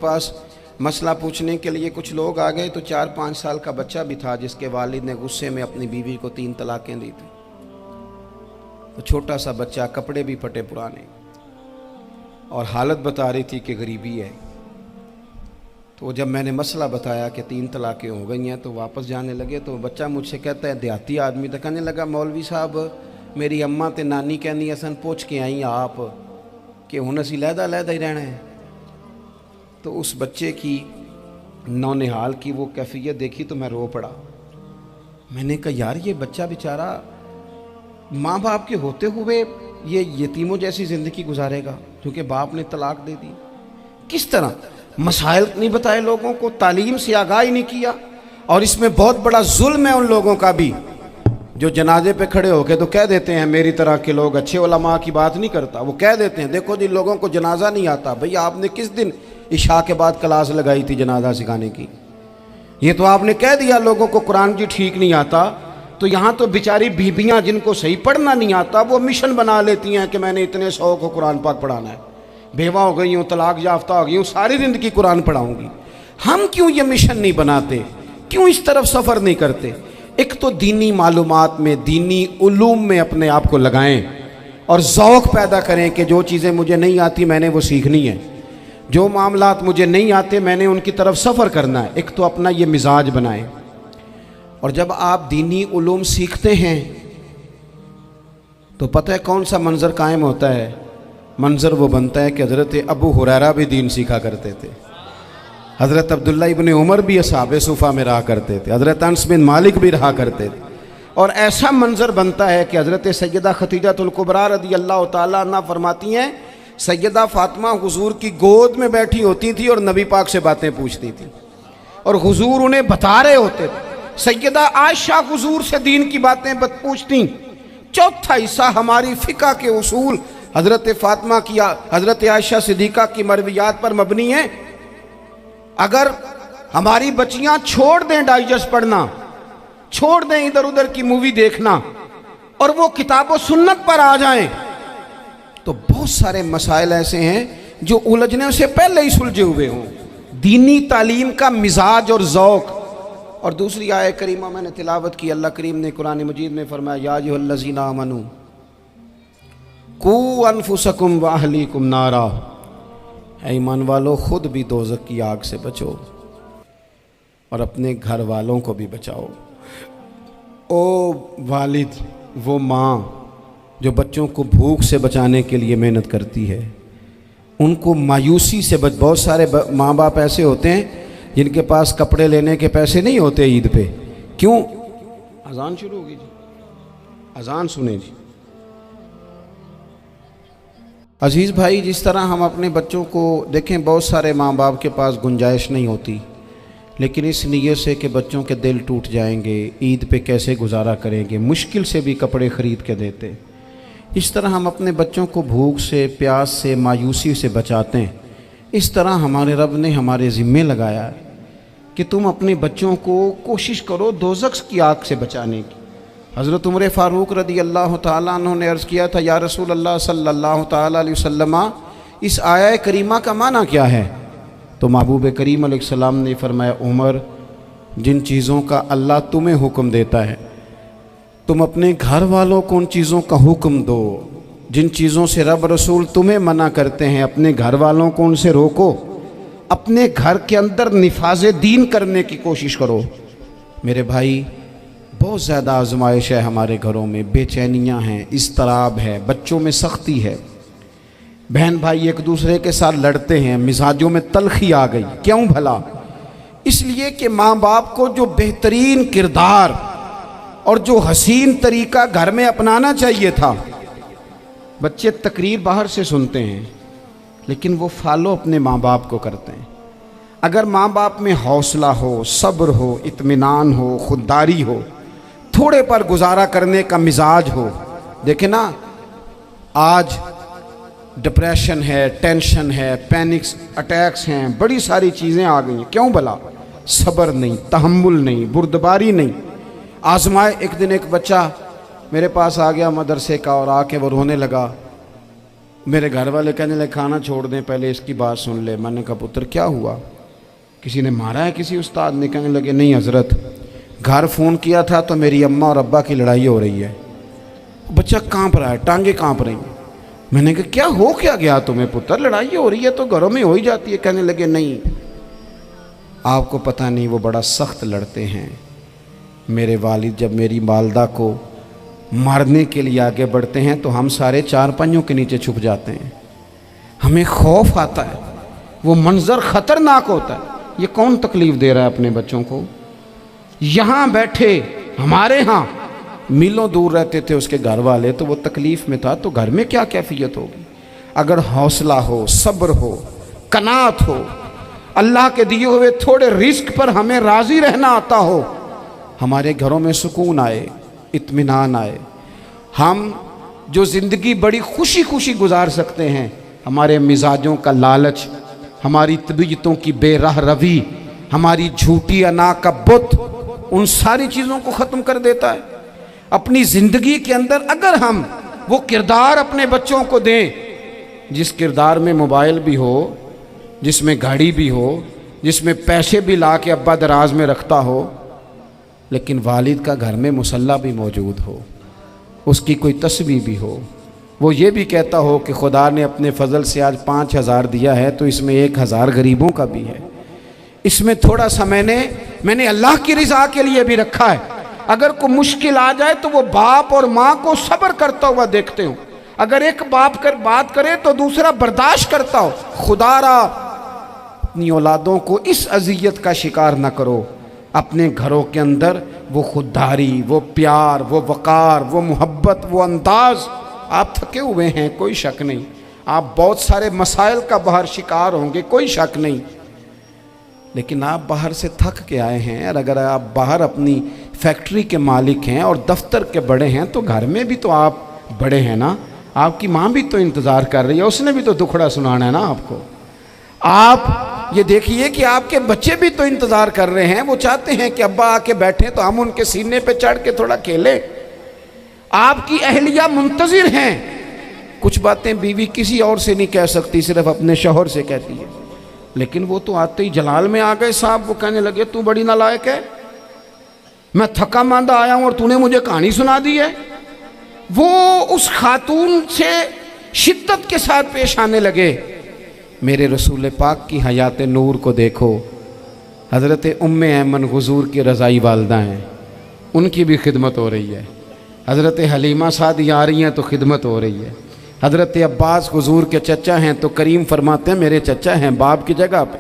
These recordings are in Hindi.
पास मसला पूछने के लिए कुछ लोग आ गए तो 4-5 साल का बच्चा भी था जिसके वालिद ने गुस्से में अपनी बीवी को 3 तलाकें दी थी। तो छोटा सा बच्चा, कपड़े भी फटे पुराने, और हालत बता रही थी कि गरीबी है। तो जब मैंने मसला बताया कि 3 तलाकें हो गई हैं तो वापस जाने लगे, तो बच्चा मुझसे कहता है, देहाती आदमी तो कहने लगा, मौलवी साहब मेरी अम्मा ते नानी कहनी असन पूछ के आई आप कि हुण असीं लहदा ही रहना है। तो उस बच्चे की नौनिहाल की वो कैफियत देखी तो मैं रो पड़ा। मैंने कहा यार ये बच्चा बेचारा माँ बाप के होते हुए ये यतीमों जैसी ज़िंदगी गुजारेगा क्योंकि बाप ने तलाक दे दी। किस तरह मसाइल नहीं बताए लोगों को, तालीम से आगाही नहीं किया। और इसमें बहुत बड़ा जुल्म है उन लोगों का भी जो जनाजे पे खड़े होके तो कह देते हैं, मेरी तरह के लोग, अच्छे उलमा की बात नहीं करता, वो कह देते हैं देखो जिन लोगों को जनाजा नहीं आता, भैया आपने किस दिन इशा के बाद क्लास लगाई थी जनाजा सिखाने की? ये तो आपने कह दिया लोगों को कुरान जी ठीक नहीं आता। तो यहाँ तो बेचारी बीबियाँ जिनको सही पढ़ना नहीं आता वो मिशन बना लेती हैं कि मैंने इतने 100 को कुरान पाक पढ़ाना है, बेवा हो गई हूँ, तलाक याफ्ता हो गई हूँ, सारी ज़िंदगी कुरान पढ़ाऊँगी। हम क्यों ये मिशन नहीं बनाते, क्यों इस तरफ सफ़र नहीं करते? एक तो दीनी मालूमात में, दीनी उलूम में अपने आप को लगाएं और ज़ौक़ पैदा करें कि जो चीज़ें मुझे नहीं आती मैंने वो सीखनी है, जो मामलात मुझे नहीं आते मैंने उनकी तरफ सफ़र करना है। एक तो अपना ये मिजाज बनाएं। और जब आप दीनी उलूम सीखते हैं तो पता है कौन सा मंज़र कायम होता है? मंज़र वो बनता है कि हज़रत अबू हुरैरा भी दीन सीखा करते थे, हज़रत अब्दुल्ला इब्ने उमर भी असहाबे सुफ़ा में रहा करते थे, हज़रत अनस बिन मालिक भी रहा करते थे। और ऐसा मंज़र बनता है कि हज़रत सैयदा खदीजतुल कुबरा रज़ी अल्लाह तआला अन्हा फरमाती हैं, सैयदा फ़ातिमा हुजूर की गोद में बैठी होती थी और नबी पाक से बातें पूछती थी और हुजूर उन्हें बता रहे होते थे। सैयदा आयशा हुजूर से दीन की बातें पूछती। चौथा हिस्सा हमारी फ़िक़्ह के उसूल हज़रत फ़ातिमा की, हज़रत आयशा सिद्दीक़ा की मरवियात पर मबनी है। अगर हमारी बच्चियां छोड़ दें डाइजेस्ट पढ़ना, छोड़ दें इधर उधर की मूवी देखना और वो किताब व सुन्नत पर आ जाएं, तो बहुत सारे मसाइल ऐसे हैं जो उलझने से पहले ही सुलझे हुए हों। दीनी तालीम का मिजाज और ज़ौक़। और दूसरी आयत करीमा मैंने तिलावत की, अल्लाह करीम ने कुरान मजीद में फरमाया, या अय्युहल्लज़ीना आमनू कू अनफुसकुम व अहलीकुम नारा, ऐ ईमान वालों खुद भी दोज़ख की आग से बचो और अपने घर वालों को भी बचाओ। ओ वालिद, वो माँ जो बच्चों को भूख से बचाने के लिए मेहनत करती है, उनको मायूसी से बहुत सारे माँ बाप ऐसे होते हैं जिनके पास कपड़े लेने के पैसे नहीं होते ईद पे। क्यों? अजान शुरू होगी जी, अजान सुने जी। अजीज़ भाई, जिस तरह हम अपने बच्चों को देखें, बहुत सारे माँ बाप के पास गुंजाइश नहीं होती, लेकिन इस नीयत से कि बच्चों के दिल टूट जाएंगे, ईद पे कैसे गुजारा करेंगे, मुश्किल से भी कपड़े ख़रीद के देते। इस तरह हम अपने बच्चों को भूख से, प्यास से, मायूसी से बचाते हैं। इस तरह हमारे रब ने हमारे ज़िम्मे लगाया है कि तुम अपने बच्चों को कोशिश करो दोज़ख की आग से बचाने की। हज़रत उमर फ़ारूक रज़ी अल्लाह तआला अन्हु ने अर्ज़ किया था, या रसूल अल्लाह सल्लल्लाहु तआला अलैहि वसल्लम, इस आया करीमा का माना क्या है? तो महबूब करीम अलैहिस्सलाम ने फरमाया, उमर, जिन चीज़ों का अल्लाह तुम्हें हुक्म देता है तुम अपने घर वालों को उन चीज़ों का हुक्म दो। जिन चीज़ों से रब रसूल तुम्हें मना करते हैं अपने घर वालों को उनसे रोको। अपने घर के अंदर निफाज दीन करने की कोशिश करो। मेरे भाई, बहुत ज़्यादा आजमाइश है हमारे घरों में, बेचैनियाँ हैं, इज़्तिराब है, बच्चों में सख्ती है, बहन भाई एक दूसरे के साथ लड़ते हैं, मिजाजों में तलखी आ गई। क्यों भला? इसलिए कि माँ बाप को जो बेहतरीन किरदार और जो हसीन तरीका घर में अपनाना चाहिए था, बच्चे तकरीर बाहर से सुनते हैं लेकिन वो फॉलो अपने माँ बाप को करते हैं। अगर माँ बाप में हौसला हो, सब्र हो, इत्मीनान हो, खुददारी हो, थोड़े पर गुजारा करने का मिजाज हो। देखें ना, आज डिप्रेशन है, टेंशन है, पैनिक्स अटैक्स हैं, बड़ी सारी चीज़ें आ गई हैं। क्यों भला? सब्र नहीं, तहम्मुल नहीं, बुर्दबारी नहीं। आजमाए। एक दिन एक बच्चा मेरे पास आ गया मदरसे का और आके वो रोने लगा। मेरे घर वाले कहने लगे खाना छोड़ दें, पहले इसकी बात सुन ले। मैंने कहा पुत्र क्या हुआ, किसी ने मारा है किसी उस्ताद ने? कहने लगे नहीं हजरत, घर फ़ोन किया था तो मेरी अम्मा और अब्बा की लड़ाई हो रही है। बच्चा कांप रहा है, टांगे कांप रही हैं। मैंने कहा क्या हो क्या गया तुम्हें पुत्र, लड़ाई हो रही है तो घरों में हो ही जाती है। कहने लगे नहीं आपको पता नहीं, वो बड़ा सख्त लड़ते हैं। मेरे वालिद जब मेरी वालदा को मारने के लिए आगे बढ़ते हैं तो हम सारे चारपाइयों के नीचे छुप जाते हैं, हमें खौफ आता है, वो मंजर ख़तरनाक होता है। ये कौन तकलीफ़ दे रहा है अपने बच्चों को? यहाँ बैठे हमारे यहाँ मीलों दूर रहते थे उसके घर वाले, तो वो तकलीफ़ में था, तो घर में क्या कैफियत होगी? अगर हौसला हो, सब्र हो, कनात हो, अल्लाह के दिए हुए थोड़े रिस्क पर हमें राज़ी रहना आता हो, हमारे घरों में सुकून आए, इत्मीनान आए, हम जो ज़िंदगी बड़ी खुशी खुशी गुजार सकते हैं। हमारे मिजाजों का लालच, हमारी तबीयतों की बेराह रवी, हमारी झूठी अना का बुत, उन सारी चीज़ों को ख़त्म कर देता है। अपनी ज़िंदगी के अंदर अगर हम वो किरदार अपने बच्चों को दें, जिस किरदार में मोबाइल भी हो, जिसमें गाड़ी भी हो, जिसमें पैसे भी ला के अब्बा दराज में रखता हो, लेकिन वालिद का घर में मुसल्ला भी मौजूद हो, उसकी कोई तस्वीर भी हो, वो ये भी कहता हो कि खुदा ने अपने फजल से आज 5,000 दिया है तो इसमें 1,000 गरीबों का भी है, इसमें थोड़ा सा मैंने अल्लाह की रिज़ा के लिए भी रखा है। अगर कोई मुश्किल आ जाए तो वो बाप और माँ को सब्र करता हुआ देखते हो। अगर एक बाप बात करे तो दूसरा बर्दाश्त करता हो। खुदारा अपनी औलादों को इस अजियत का शिकार न करो। अपने घरों के अंदर वो खुददारी, वो प्यार, वो वक़ार, वो मोहब्बत, वो अंदाज़। आप थके हुए हैं, कोई शक नहीं, आप बहुत सारे मसाइल का बाहर शिकार होंगे, कोई शक नहीं, लेकिन आप बाहर से थक के आए हैं। और अगर आप बाहर अपनी फैक्ट्री के मालिक हैं और दफ्तर के बड़े हैं तो घर में भी तो आप बड़े हैं ना। आपकी माँ भी तो इंतज़ार कर रही है, उसने भी तो दुखड़ा सुनाना है ना आपको। आप ये देखिए कि आपके बच्चे भी तो इंतज़ार कर रहे हैं, वो चाहते हैं कि अब्बा आके बैठे तो हम उनके सीने पे चढ़ के थोड़ा खेलें। आपकी अहलिया मुंतज़िर हैं। कुछ बातें बीवी किसी और से नहीं कह सकती, सिर्फ अपने शौहर से कहती है, लेकिन वो तो आते ही जलाल में आ गए साहब। वो कहने लगे तू बड़ी नालायक है, मैं थका मांदा आया हूं और तूने मुझे कहानी सुना दी है। वो उस खातून से शिद्दत के साथ पेश आने लगे। मेरे रसूल पाक की हयात नूर को देखो, हज़रत उम्मे ऐमन हुज़ूर की रज़ाई वालदा हैं, उनकी भी खिदमत हो रही है। हज़रत हलीमा सादी आ रही हैं तो खिदमत हो रही है। हज़रत अब्बास हुज़ूर के चचा हैं तो करीम फरमाते हैं मेरे चचा हैं बाप की जगह पे।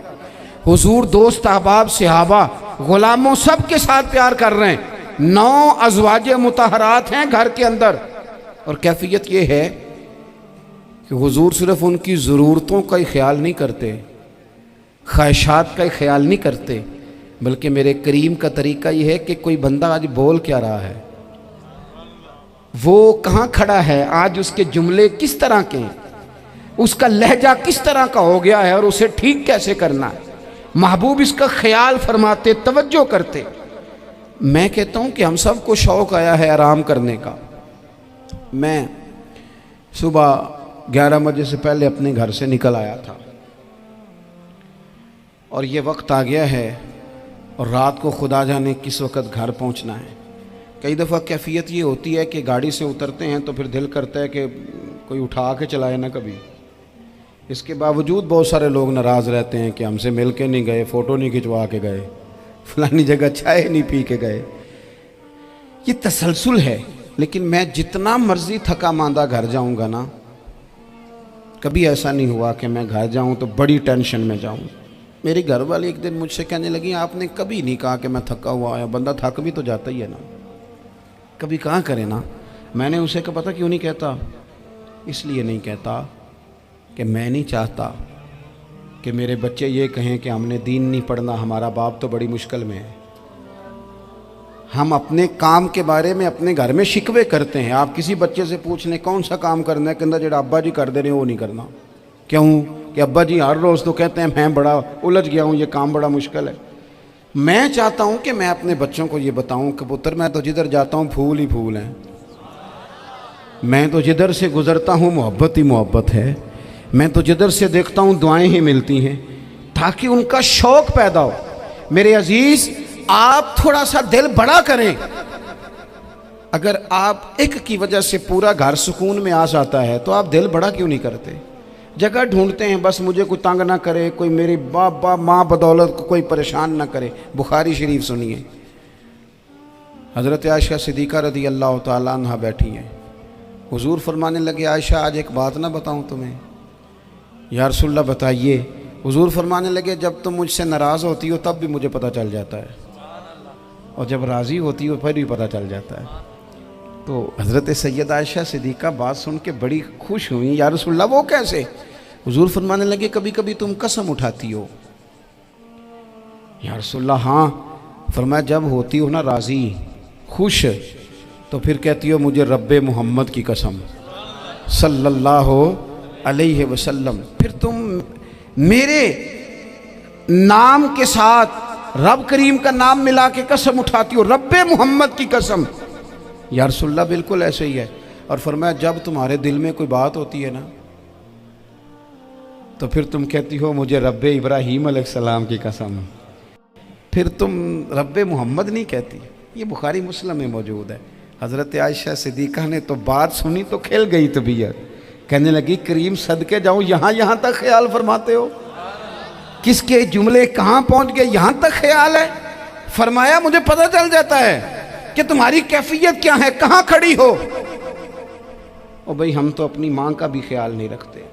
हुज़ूर दोस्त अहबाब सहाबा ग़ुलामों सब के साथ प्यार कर रहे हैं। 9 अज़वाज मुतहरात हैं घर के अंदर। और कैफियत ये है कि हुज़ूर सिर्फ उनकी ज़रूरतों का ही ख्याल नहीं करते, ख्वाहिशात का ही ख्याल नहीं करते, बल्कि मेरे करीम का तरीका ये है कि कोई बंदा आज बोल क्या रहा है, वो कहाँ खड़ा है, आज उसके जुमले किस तरह के हैं, उसका लहजा किस तरह का हो गया है और उसे ठीक कैसे करना है। महबूब इसका ख्याल फरमाते, तवज्जो करते। मैं कहता हूँ कि हम सब को शौक़ आया है आराम करने का। मैं सुबह 11 बजे से पहले अपने घर से निकल आया था और ये वक्त आ गया है और रात को खुदा जाने किस वक़्त घर पहुँचना है। कई दफ़ा कैफियत ये होती है कि गाड़ी से उतरते हैं तो फिर दिल करता है कि कोई उठा के चलाए ना कभी। इसके बावजूद बहुत सारे लोग नाराज़ रहते हैं कि हमसे मिल के नहीं गए, फ़ोटो नहीं खिंचवा के गए, फलानी जगह चाय नहीं पी के गए। ये तसलसल है। लेकिन मैं जितना मर्ज़ी थका मांदा घर जाऊँगा ना, कभी ऐसा नहीं हुआ कि मैं घर जाऊँ तो बड़ी टेंशन में जाऊँ। मेरी घर वाली एक दिन मुझसे कहने लगी आपने कभी नहीं कहा कि मैं थका हुआ आया। बंदा थक भी तो जाता ही है ना, कभी कहाँ करे ना। मैंने उसे कहा पता क्यों नहीं कहता, इसलिए नहीं कहता कि मैं नहीं चाहता कि मेरे बच्चे ये कहें कि हमने दीन नहीं पढ़ना, हमारा बाप तो बड़ी मुश्किल में है। हम अपने काम के बारे में अपने घर में शिकवे करते हैं। आप किसी बच्चे से पूछ लें कौन सा काम करना है, कहता जो अब्बा जी कर दे रहे वो नहीं करना। क्यों? कि अब्बा जी हर रोज़ तो कहते हैं मैं बड़ा उलझ गया हूँ, ये काम बड़ा मुश्किल है। मैं चाहता हूँ कि मैं अपने बच्चों को ये बताऊँ कि पुत्र मैं तो जिधर जाता हूँ फूल ही फूल हैं। मैं तो जिधर से गुज़रता हूँ मोहब्बत ही मोहब्बत है, मैं तो जिधर से देखता हूँ दुआएं ही मिलती हैं, ताकि उनका शौक़ पैदा हो। मेरे अजीज़, आप थोड़ा सा दिल बड़ा करें। अगर आप एक की वजह से पूरा घर सुकून में आ जाता है तो आप दिल बड़ा क्यों नहीं करते? जगह ढूंढते हैं बस मुझे कोई तंग ना करे, कोई मेरी बाप माँ बदौलत को कोई परेशान ना करे। बुखारी शरीफ सुनिए, हज़रत आयशा सिद्दीक़ा रज़ी अल्लाह ताला अन्हा बैठी हैं। हुजूर फरमाने लगे, आयशा आज एक बात ना बताऊं तुम्हें? या रसूलल्लाह बताइए। हुजूर फरमाने लगे, जब तुम मुझसे नाराज़ होती हो तब भी मुझे पता चल जाता है, और जब राज़ी होती हो फिर भी पता चल जाता है। तो हज़रत सैयद आयशा सिद्दीक़ा बात सुन के बड़ी खुश हुई। या रसूलल्लाह वो कैसे? हुजूर फरमाने लगे, कभी कभी तुम कसम उठाती हो। या रसूलल्लाह हाँ। फरमाया, जब होती हो ना राज़ी, खुश, तो फिर कहती हो मुझे रब्बे मोहम्मद की कसम सल्लल्लाहु अलैहि वसल्लम। फिर तुम मेरे नाम के साथ रब करीम का नाम मिला के कसम उठाती हो, रब्बे मोहम्मद की कसम। या रसूलल्लाह बिल्कुल ऐसे ही है। और फरमाया, जब तुम्हारे दिल में कोई बात होती है ना, तो फिर तुम कहती हो मुझे रब्बे इब्राहीम अलैहिस्सलाम की कसम, फिर तुम रब्बे मोहम्मद नहीं कहती। ये बुखारी मुस्लिम में मौजूद है। हज़रत आयशा सिद्दीक़ा ने तो बात सुनी तो खिल गई तबीयत, कहने लगी, करीम सदके जाऊँ, यहाँ तक ख्याल फरमाते हो? किसके जुमले कहाँ पहुँच गए, यहाँ तक ख्याल है? फरमाया, मुझे पता चल जाता है कि तुम्हारी कैफियत क्या है, कहाँ खड़ी हो। और भाई हम तो अपनी माँ का भी ख्याल नहीं रखते।